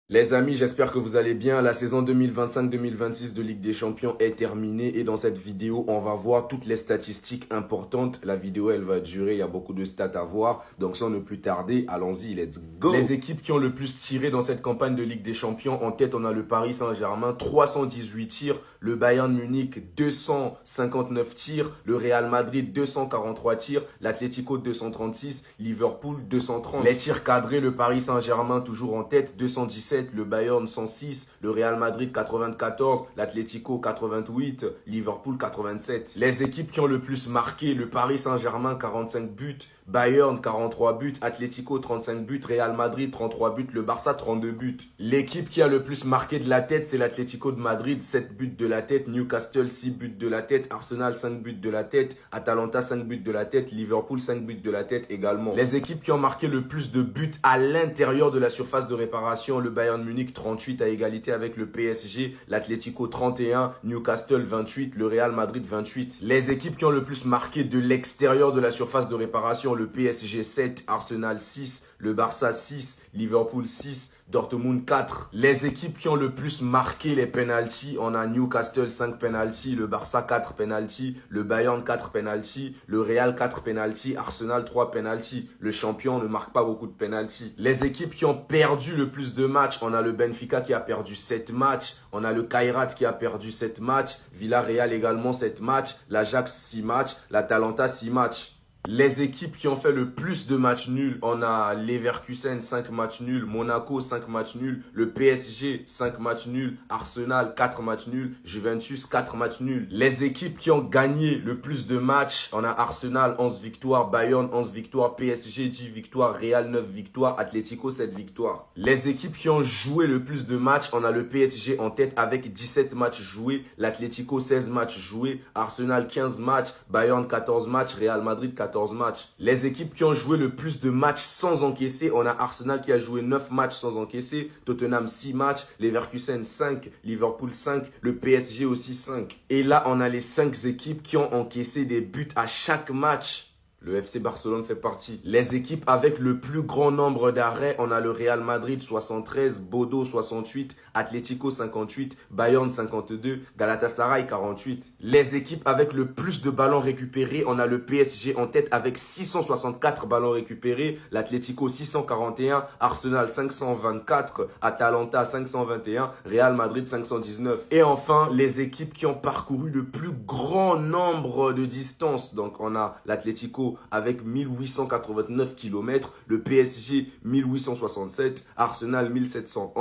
Les amis, j'espère que vous allez bien. La saison 2025-2026 de Ligue des Champions est terminée et dans cette vidéo, on va voir toutes les statistiques importantes. La vidéo, elle va durer, il y a beaucoup de stats à voir. Donc sans ne plus tarder, allons-y, let's go. Les équipes qui ont le plus tiré dans cette campagne de Ligue des Champions, en tête, on a le Paris Saint-Germain, 318 tirs, le Bayern Munich, 259 tirs, le Real Madrid, 243 tirs, l'Atlético, 236, Liverpool, 230. Les tirs cadrés, le Paris Saint-Germain toujours en tête, 217. Le Bayern 106, le Real Madrid 94, l'Atlético 88, Liverpool 87. Les équipes qui ont le plus marqué, le Paris Saint-Germain 45 buts, Bayern 43 buts, Atlético 35 buts, Real Madrid 33 buts, le Barça 32 buts. L'équipe qui a le plus marqué de la tête, c'est l'Atlético de Madrid, 7 buts de la tête, Newcastle 6 buts de la tête, Arsenal 5 buts de la tête, Atalanta 5 buts de la tête, Liverpool 5 buts de la tête également. Les équipes qui ont marqué le plus de buts à l'intérieur de la surface de réparation, le Bayern Munich 38 à égalité avec le PSG, l'Atlético 31, Newcastle 28, le Real Madrid 28. Les équipes qui ont le plus marqué de l'extérieur de la surface de réparation, le PSG 7, Arsenal 6, le Barça 6, Liverpool 6, Dortmund 4. Les équipes qui ont le plus marqué les penalties, on a Newcastle 5 penalties, le Barça 4 penalties, le Bayern 4 penalties, le Real 4 penalties, Arsenal 3 penalties. Le champion ne marque pas beaucoup de penalties. Les équipes qui ont perdu le plus de matchs, on a le Benfica qui a perdu 7 matchs, on a le Kairat qui a perdu 7 matchs, Villarreal également 7 matchs, l'Ajax 6 matchs, l'Atalanta 6 matchs. Les équipes qui ont fait le plus de matchs nuls, on a Leverkusen 5 matchs nuls, Monaco 5 matchs nuls, le PSG 5 matchs nuls, Arsenal 4 matchs nuls, Juventus 4 matchs nuls. Les équipes qui ont gagné le plus de matchs, on a Arsenal 11 victoires, Bayern 11 victoires, PSG 10 victoires, Real 9 victoires, Atlético 7 victoires. Les équipes qui ont joué le plus de matchs, on a le PSG en tête avec 17 matchs joués, l'Atlético 16 matchs joués, Arsenal 15 matchs, Bayern 14 matchs, Real Madrid 14 matchs. Les équipes qui ont joué le plus de matchs sans encaisser, on a Arsenal qui a joué 9 matchs sans encaisser, Tottenham 6 matchs, Leverkusen 5, Liverpool 5, le PSG aussi 5. Et là, on a les 5 équipes qui ont encaissé des buts à chaque match. Le FC Barcelone fait partie. Les équipes avec le plus grand nombre d'arrêts, on a le Real Madrid 73, Bodo 68, Atlético 58, Bayern 52, Galatasaray 48. Les équipes avec le plus de ballons récupérés, on a le PSG en tête avec 664 ballons récupérés, l'Atlético 641, Arsenal 524, Atalanta 521, Real Madrid 519. Et enfin, les équipes qui ont parcouru le plus grand nombre de distances. Donc on a l'Atlético avec 1889 km, le PSG 1867, Arsenal 1711.